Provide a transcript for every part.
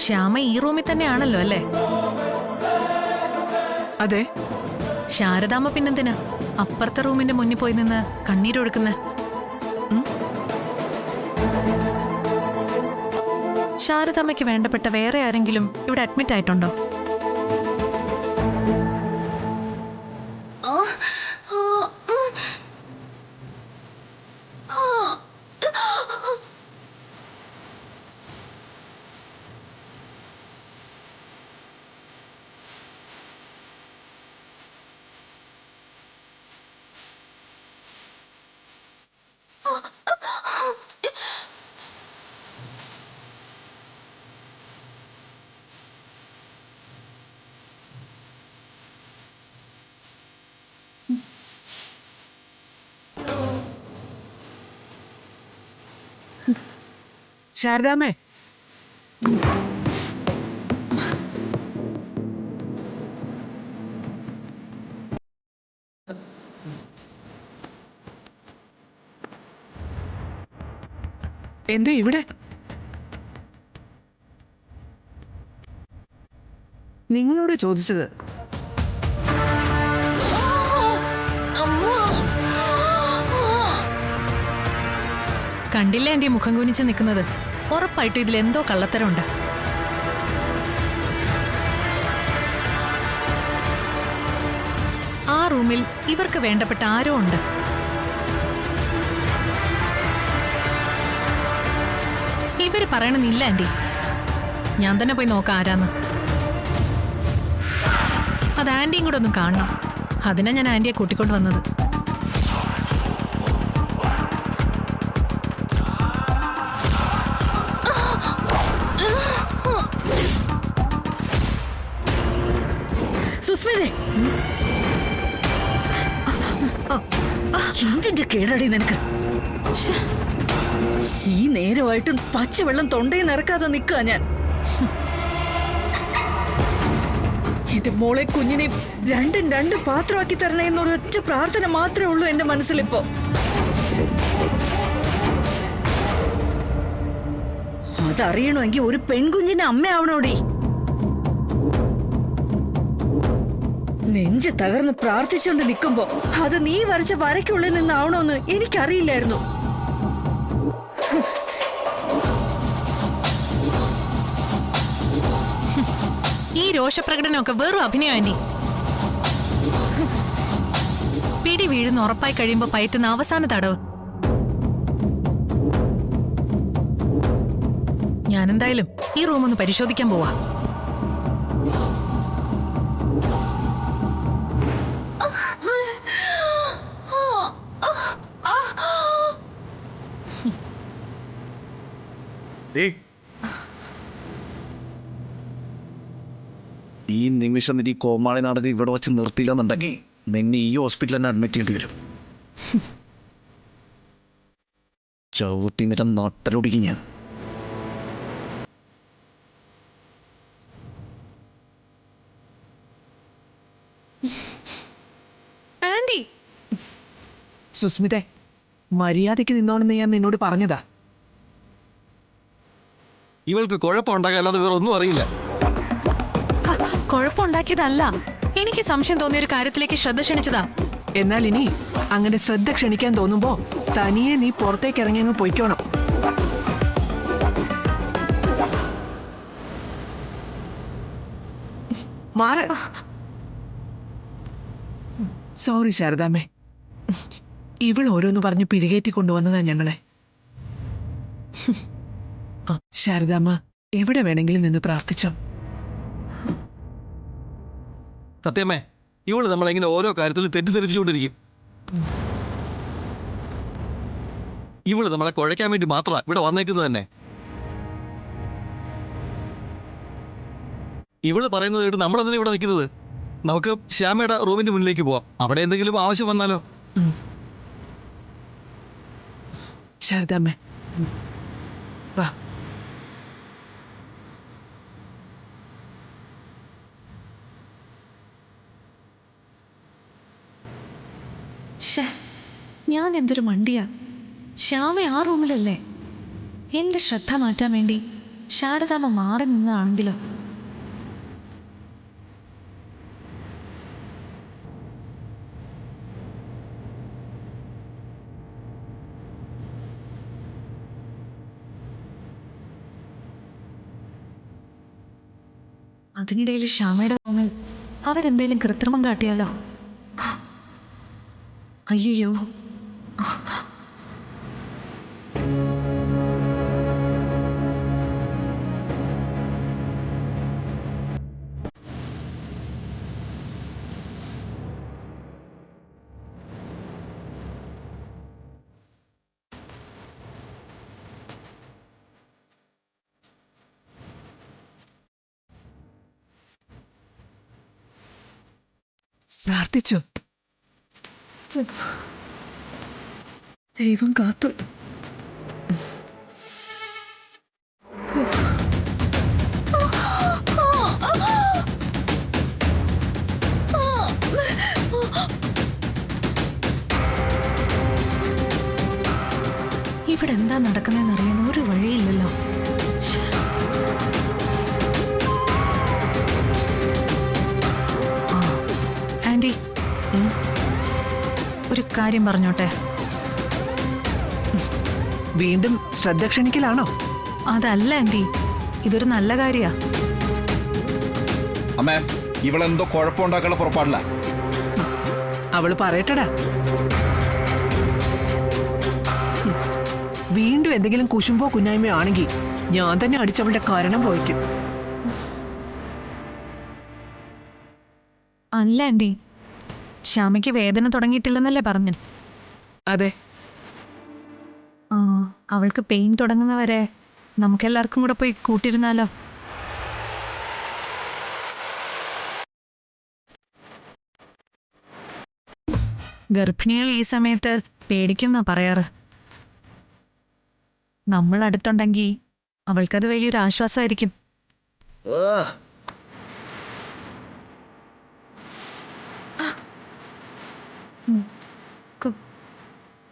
ശ്യാമ ഈ റൂമിൽ തന്നെയാണല്ലോ അല്ലേ? അതെ. ശാരദാമ്മ പിന്നെന്തിനാ അപ്പുറത്തെ റൂമിന്റെ മുന്നിൽ പോയി നിന്ന് കണ്ണീരൊഴുക്കുന്ന? ശാരദാമ്മയ്ക്ക് വേണ്ടപ്പെട്ട വേറെ ആരെങ്കിലും ഇവിടെ അഡ്മിറ്റ് ആയിട്ടുണ്ടോ? ശാരദാമ്മേ, എന്താ ഇവിടെ? നിങ്ങളോട് ചോദിച്ചത്. കണ്ടില്ലേ എന്റെ മുഖം കുനിച്ച് നിൽക്കുന്നത്? ഉറപ്പായിട്ടും ഇതിലെന്തോ കള്ളത്തരമുണ്ട്. ആ റൂമിൽ ഇവർക്ക് വേണ്ടപ്പെട്ട ആരോ ഉണ്ട്. ഇവര് പറയണമെന്നില്ല ആന്റി. ഞാൻ തന്നെ പോയി നോക്കാം ആരാന്ന്. അത് ആന്റിയും കൂടെ ഒന്നും കാണണം. അതിനാ ഞാൻ ആന്റിയെ കൂട്ടിക്കൊണ്ട് വന്നത്. സുസ്മിതേ, എന്തിന്റെ കേടടി നിനക്ക്? ഈ നേരമായിട്ടും പച്ചവെള്ളം തൊണ്ടയിൽ നിറക്കാതെ നിൽക്കുക ഞാൻ. എന്റെ മോളെ കുഞ്ഞിനെ രണ്ടും രണ്ട് പാത്രമാക്കി തരണേ എന്നൊരൊറ്റ പ്രാർത്ഥന മാത്രമേ ഉള്ളൂ എന്റെ മനസ്സിലിപ്പോ. അതറിയണമെങ്കിൽ ഒരു പെൺകുഞ്ഞിന്റെ അമ്മയാവണോടി. നെഞ്ച് തകർന്ന് പ്രാർത്ഥിച്ചുകൊണ്ട് നിൽക്കുമ്പോ അത് നീ വരച്ച വരയ്ക്കുള്ളിൽ നിന്നാവണോന്ന് എനിക്കറിയില്ലായിരുന്നു. ഈ രോഷപ്രകടനമൊക്കെ വെറും അഭിനയം ആന്റി. പിടി വീഴുന്ന ഉറപ്പായി കഴിയുമ്പോ പയറ്റുന്ന അവസാന തടവ്. ഞാനെന്തായാലും ഈ റൂം ഒന്ന് പരിശോധിക്കാൻ പോവാ. ഈ നിമിഷം ഈ കോമാളി നാടകം ഇവിടെ വച്ച് നിർത്തിയില്ലെന്നുണ്ടെങ്കിൽ നിന്നെ ഈ ഹോസ്പിറ്റലിൽ തന്നെ അഡ്മിറ്റ് ചെയ്യേണ്ടി വരും. ചവിട്ടി നിരം നട്ടലൊടിക്കും ഞാൻ. ആന്റി, സുസ്മിതേ, മര്യാദയ്ക്ക് നിന്നോണെന്ന് ഞാൻ നിന്നോട് പറഞ്ഞതാ. ഇവൾക്ക് കുഴപ്പമുണ്ടാകാതെ വേറെ ഒന്നും അറിയില്ല. കുഴപ്പമുണ്ടാക്കിയതല്ല, എനിക്ക് സംശയം തോന്നിയ ഒരു കാര്യത്തിലേക്ക് ശ്രദ്ധ ക്ഷണിച്ചതാ. എന്നാൽ ഇനി അങ്ങനെ ശ്രദ്ധ ക്ഷണിക്കാൻ തോന്നുമ്പോ തനിയെ നീ പുറത്തേക്ക് ഇറങ്ങിയങ്ങ് പൊയ്ക്കോണം. മാറ. സോറി ശാരദാമ്മേ, ഇവൾ ഓരോന്ന് പറഞ്ഞ് പിരികേറ്റി കൊണ്ടുവന്നതാ ഞങ്ങളെ. ശാരദാമ്മ എവിടെ വേണമെങ്കിലും നിന്ന് പ്രാർത്ഥിച്ചോ. സത്യമേ, ഇവള് നമ്മളെങ്ങനെ ഓരോ കാര്യത്തിലും തെറ്റിദ്ധരിപ്പിച്ചുകൊണ്ടിരിക്കും. ഇവള് നമ്മളെ കുഴയ്ക്കാൻ വേണ്ടി മാത്രമാണ് ഇവിടെ വന്നേക്കുന്നത് തന്നെ. ഇവള് പറയുന്നത് കേട്ട് നമ്മളെന്തിനാ ഇവിടെ നിൽക്കുന്നത്? നമുക്ക് ശ്യാമയുടെ റൂമിന്റെ മുന്നിലേക്ക് പോവാം. അവിടെ എന്തെങ്കിലും ആവശ്യം വന്നാലോ? ശാരദാമ്മേ, വാ. ശ്ശേ, ഞാൻ എന്തൊരു മണ്ടിയാ. ശ്യാമ ആ റൂമിലല്ലേ? എൻ്റെ ശ്രദ്ധ മാറ്റാൻ വേണ്ടി ശാരദാമ്മ മാറി നിന്നതാണെങ്കിലോ? അതിനിടയിൽ ശ്യാമയുടെ റൂമിൽ അവരെന്തേലും കൃത്രിമം കാട്ടിയാലോ? അയ്യോ, പ്രാർത്ഥിച്ചു. ദൈവം കാത്തു. ഇവിടെ എന്താ നടക്കുന്നതെന്ന് അറിയാൻ ഒരു വഴിയില്ലല്ലോ. ശ്ശേ. ആ, ആൻറ്റി, ഒരു കാര്യം പറഞ്ഞോട്ടെ. വീണ്ടും ശ്രദ്ധ ക്ഷണിക്കലാണോ? അതല്ല ആൻറ്റി, ഇതൊരു നല്ല കാര്യാ. അമ്മേ, ഇവളെന്തോ കുഴപ്പമുണ്ടാക്കാനുള്ള പുറപ്പാടില്ല. അവള് പറയട്ടടാ. വീണ്ടും എന്തെങ്കിലും കുശുമ്പോ കുന്നായ്മയോ ആണെങ്കിൽ ഞാൻ തന്നെ അടിച്ചവളുടെ കാരണം പോയിക്കും. അല്ല ആൻറ്റി, ശ്യാമയ്ക്ക് വേദന തുടങ്ങിയിട്ടില്ലെന്നല്ലേ പറഞ്ഞു? അതെ. ആ, അവൾക്ക് പെയിൻ തുടങ്ങുന്നവരെ നമുക്കെല്ലാവർക്കും കൂടെ പോയി കൂട്ടിരുന്നാലോ? ഗർഭിണികൾ ഈ സമയത്ത് പേടിക്കുന്ന പറയാറ്. നമ്മൾ അടുത്തുണ്ടെങ്കിൽ അവൾക്കത് വലിയൊരു ആശ്വാസമായിരിക്കും.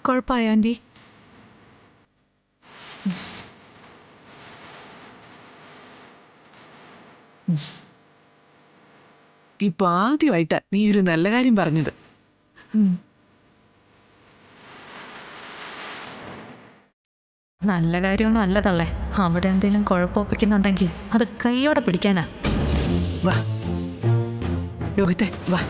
കുഴപ്പമായോ ആൻറ്റി? ഇപ്പൊ ആദ്യമായിട്ടാ നീ ഒരു നല്ല കാര്യം പറഞ്ഞത്. നല്ല കാര്യമൊന്നും അല്ല തള്ളേ. അവിടെ എന്തെങ്കിലും കുഴപ്പമൊപ്പിക്കുന്നുണ്ടെങ്കിൽ അത് കൈയോടെ പിടിക്കാനാ. വാ രോഹിത്തെ, വാ.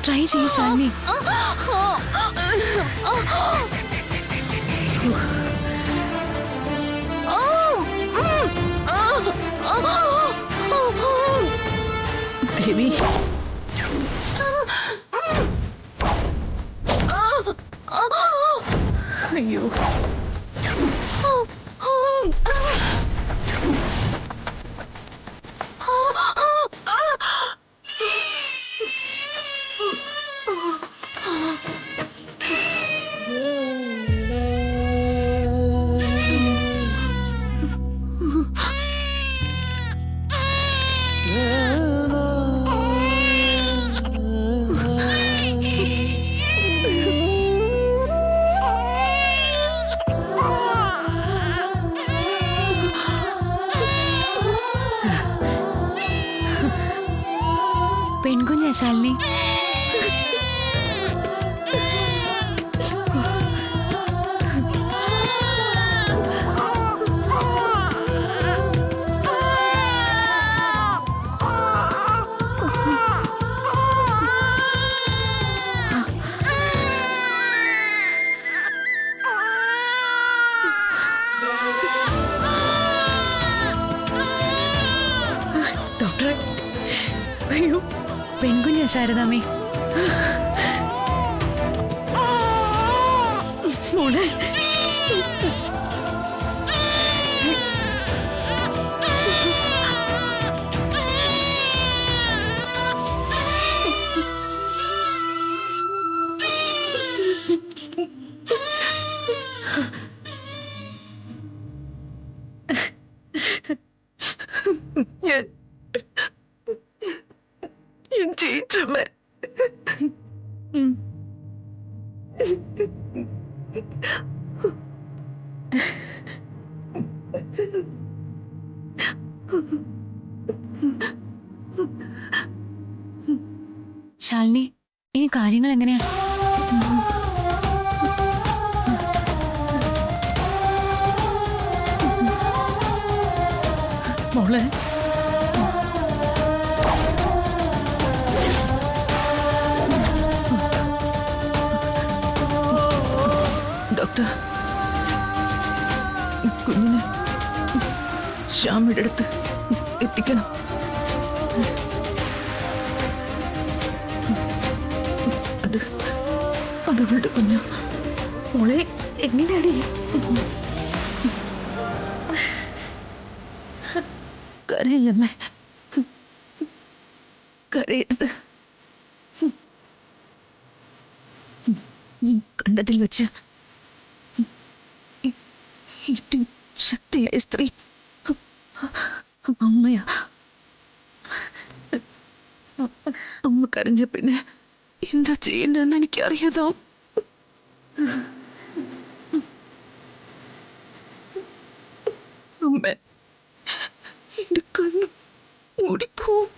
ട്രൈ ചെയ്യ് ശാലിനി. ദേവി, അയ്യോ, പെൺകുഞ്ഞാ ശാലിനി. ശാരദാമ്മേ. മോളെ ഞാൻ ജയിച്ചമ്മേ. ശാലിനി, ഈ കാര്യങ്ങൾ എങ്ങനെയാ? മോളെ ഡോക്ടർ, കുഞ്ഞിനെ ശ്യാമിയുടെ അടുത്ത് എത്തിക്കണം. അതവളുടെ കുഞ്ഞു. മോളെ എങ്ങനെയാടി? കരയില്ലമ്മേ, കരയരുത്. നീ കണ്ടതിൽ വെച്ച് ഏറ്റവും ശക്തിയായ സ്ത്രീ അമ്മയാ. അമ്മ കരഞ്ഞ പിന്നെ എന്താ ചെയ്യേണ്ടതെന്ന് എനിക്കറിയാതോ. അമ്മ, എന്റെ കണ്ണ് മൂടിപ്പോവും.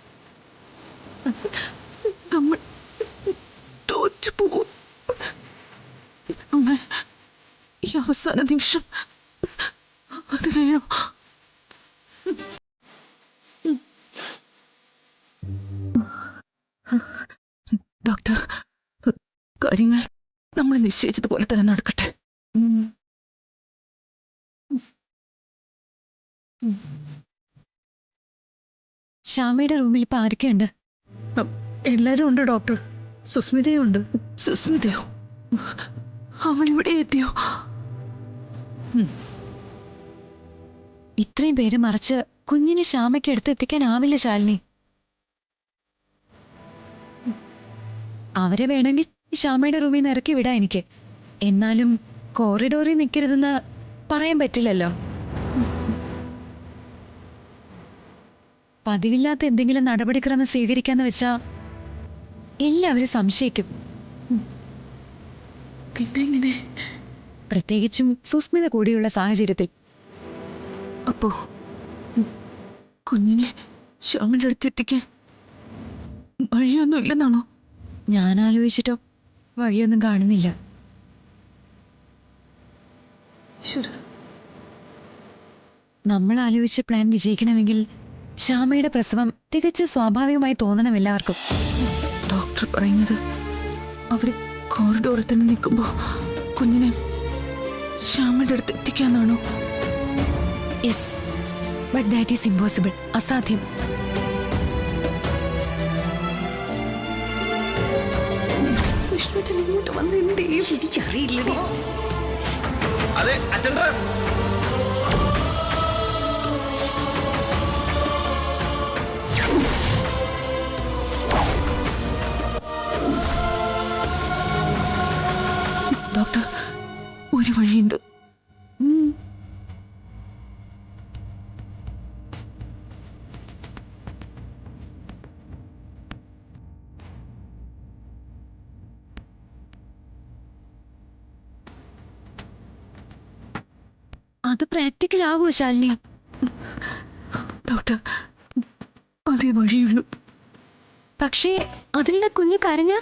നമ്മൾ തോറ്റുപോവും. അമ്മ, ഈ അവസാന നിമിഷം അത് വേണം. ഡോക്ടർ, കാര്യങ്ങൾ നമ്മൾ നിശ്ചയിച്ചതുപോലെ തന്നെ നടക്കട്ടെ. ശ്യാമയുടെ റൂമിൽ ഇപ്പൊ ആരൊക്കെയുണ്ട്? എല്ലാരും ഉണ്ട് ഡോക്ടർ. സുസ്മിതയും ഉണ്ട്. സുസ്മിതയോ? അവൾ ഇവിടെ എത്തിയോ? ഇത്രയും പേര് മറിച്ച് കുഞ്ഞിനെ ശ്യാമയ്ക്ക് എടുത്തെത്തിക്കാനാവില്ല ശാലിനി. അവരെ വേണമെങ്കിൽ ശ്യാമയുടെ റൂമിൽ നിന്ന് ഇറക്കി വിടാം എനിക്ക്. എന്നാലും കോറിഡോറിൽ നിൽക്കരുതെന്ന് പറയാൻ പറ്റില്ലല്ലോ. പതിവില്ലാത്ത എന്തെങ്കിലും നടപടിക്രമം സ്വീകരിക്കാന്ന് വെച്ചാ എല്ലാവരും സംശയിക്കും. പിന്നെ എങ്ങനെ? പ്രത്യേകിച്ചും സുസ്മിത കൂടിയുള്ള സാഹചര്യത്തിൽ. അപ്പോ കുഞ്ഞിനെ ശ്യാമിന്റെ അടുത്ത് എത്തിക്കാൻ വഴിയൊന്നും ഇല്ലെന്നാണോ? ഞാൻ ആലോചിച്ചിട്ടോ വഴിയൊന്നും കാണുന്നില്ല. നമ്മൾ ആലോചിച്ച പ്ലാൻ വിജയിക്കണമെങ്കിൽ ശ്യാമയുടെ പ്രസവം തികച്ചും സ്വാഭാവികമായി തോന്നണം എല്ലാവർക്കും. ഡോക്ടർ പറയുന്നത് അവര് കോറിഡോറിൽ തന്നെ നിൽക്കുമ്പോ കുഞ്ഞിനെ ശ്യാമയുടെ അടുത്ത് എത്തിക്കാന്നാണോ? Yes, but that is impossible. അസാധ്യം. വിഷ്ണുട്ടൻ ഇങ്ങോട്ട് വന്ന് എന്ത് ചെയ്യും? എനിക്കറിയില്ല. അതെ അച്ഛൻ. ഡോക്ടർ, ഒരു വഴിയുണ്ട്. അത് പ്രാക്ടിക്കൽ ആവുമോ ശാലിനി? ഡോക്ടർ, അതേ വഴിയുള്ളൂ. പക്ഷേ അതിലുള്ള കുഞ്ഞു കരഞ്ഞ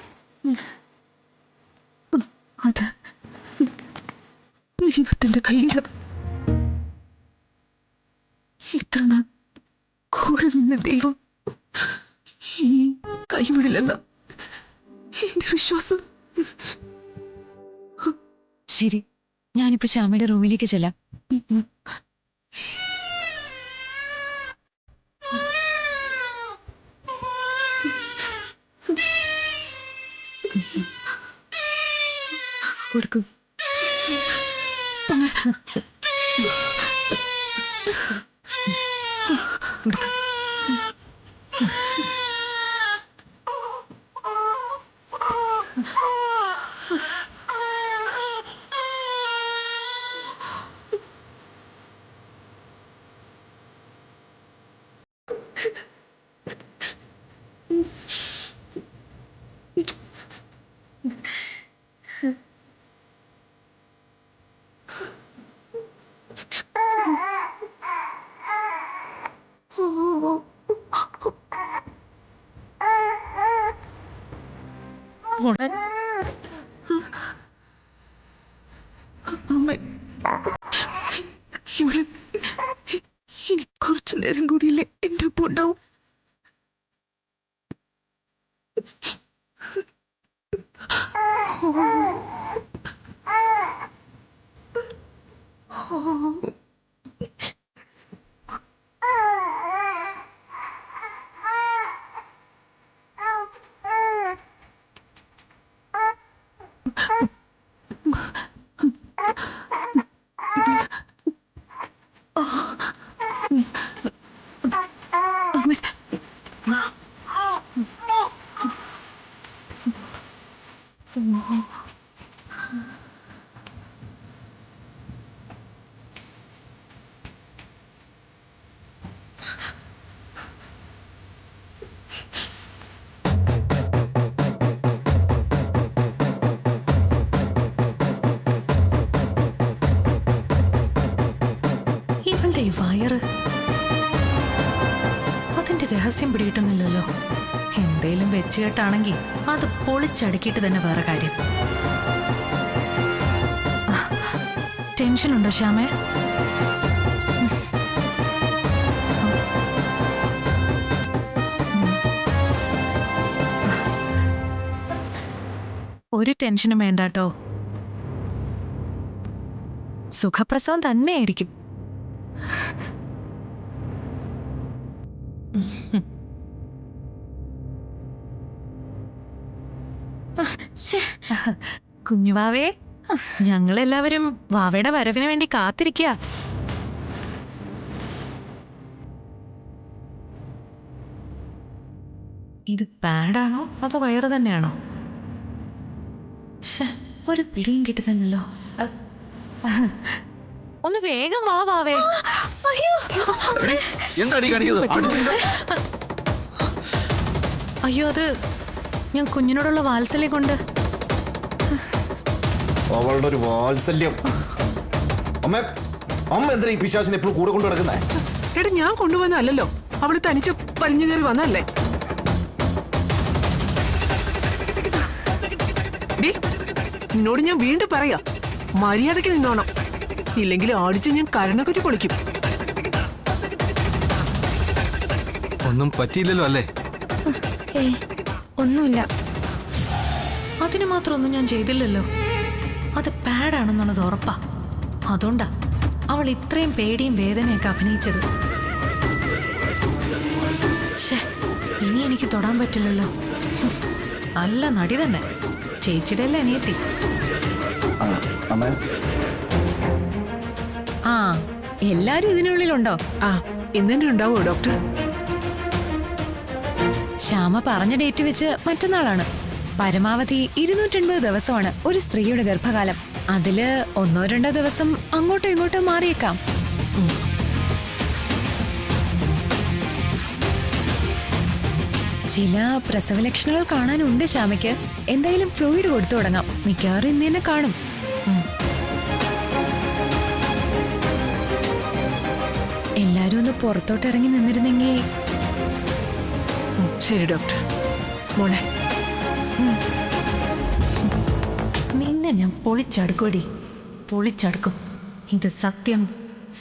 അത് ദൈവത്തിന്റെ കയ്യിൽ. ഇത്ര നാൾ കൂടെ നിന്ന് ദൈവം ഈ കൈവിടില്ലെന്ന എന്റെ വിശ്വാസം. ശരി, ഞാനിപ്പോ ശ്യാമയുടെ റൂമിലേക്ക് ചെല്ലാം. കൊടുക്കും. മോളെ അമ്മ ഇവിടെ ഇനി കുറച്ചു നേരം കൂടിയില്ലേ എന്റെ ഒപ്പം ഉണ്ടാവും. ഇവളുടെ ഈ വയറ്, അതിന്റെ രഹസ്യം പിടികിട്ടുന്നില്ലല്ലോ. എന്തേലും വെച്ചുകെട്ടാണെങ്കിൽ അത് പൊളിച്ചടുക്കിയിട്ട് തന്നെ വേറെ കാര്യം. ടെൻഷനുണ്ടോ ശ്യാമേ? ഒരു ടെൻഷനും വേണ്ടാട്ടോ. സുഖപ്രസവം തന്നെയായിരിക്കും. കുഞ്ഞുവാവേ, ഞങ്ങളെല്ലാവരും വാവയുടെ വരവിന് വേണ്ടി കാത്തിരിക്കുക. ഇത് പാഡാണോ അതോ വയറ് തന്നെയാണോ? ഒരു പിടിയും കിട്ടുന്നല്ലോ. ഒന്ന് വേഗം വാ വാവേ. എന്താടി കാണിക്കുന്നത്? അയ്യോ, അത് ഞാൻ കുഞ്ഞിനോടുള്ള വാത്സല്യം കൊണ്ട്. അവളുടെ ഒരു വാത്സല്യം. അമ്മ അമ്മ എന്തിനാ ഈ പിശാചിനെ എപ്പോഴും കൂടെ കൊണ്ടു നടക്കുന്നേ? എടാ, ഞാൻ കൊണ്ടുവന്നല്ലോ, അവള് തനിച്ച് വലിഞ്ഞു കയറി വന്നല്ലേ. നിന്നോട് ഞാൻ വീണ്ടും പറയാ, മര്യാദയ്ക്ക് നിന്നോണം, ഇല്ലെങ്കിൽ ആടിച്ച് ഞാൻ കരണക്കുറ്റി പൊളിക്കും. ഒന്നും പറ്റിയില്ലല്ലോ അല്ലേ? ഒന്നുമില്ല. അതിന് മാത്രം ഒന്നും ഞാൻ ചെയ്തില്ലല്ലോ. അത് പാഡാണെന്നുള്ളത് ഉറപ്പാ. അതുകൊണ്ടാ അവൾ ഇത്രയും പേടിയും വേദനയൊക്കെ അഭിനയിച്ചത്. ഇനി എനിക്ക് തൊടാൻ പറ്റില്ലല്ലോ. നല്ല നടി തന്നെ, ചേച്ചിയുടെ അല്ലേ അനിയത്തി. ആ, എല്ലാരും ഇതിനുള്ളിലുണ്ടോ? ആ, ഇന്നെ ഉണ്ടാവോ ഡോക്ടർ? ശ്യാമ പറഞ്ഞ ഡേറ്റ് വെച്ച് മറ്റന്നാളാണ്. പരമാവധി 280 ദിവസമാണ് ഒരു സ്ത്രീയുടെ ഗർഭകാലം. അതില് 1-2 ദിവസം അങ്ങോട്ടോ ഇങ്ങോട്ടോ മാറിയേക്കാം. ചില പ്രസവ ലക്ഷണങ്ങൾ കാണാനുണ്ട് ശ്യാമയ്ക്ക്. എന്തായാലും ഫ്ലൂയിഡ് കൊടുത്തു തുടങ്ങാം. മിക്കവാറും ഇന്ന് തന്നെ കാണും. എല്ലാരും ഒന്ന് പുറത്തോട്ട് ഇറങ്ങി നിന്നിരുന്നെങ്കിൽ. ശരി ഡോക്ടർ. മോളെ, നിന്നെ ഞാൻ പൊളിച്ചടുക്കോടി, പൊളിച്ചടുക്കും. ഇത് സത്യം,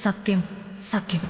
സത്യം, സത്യം.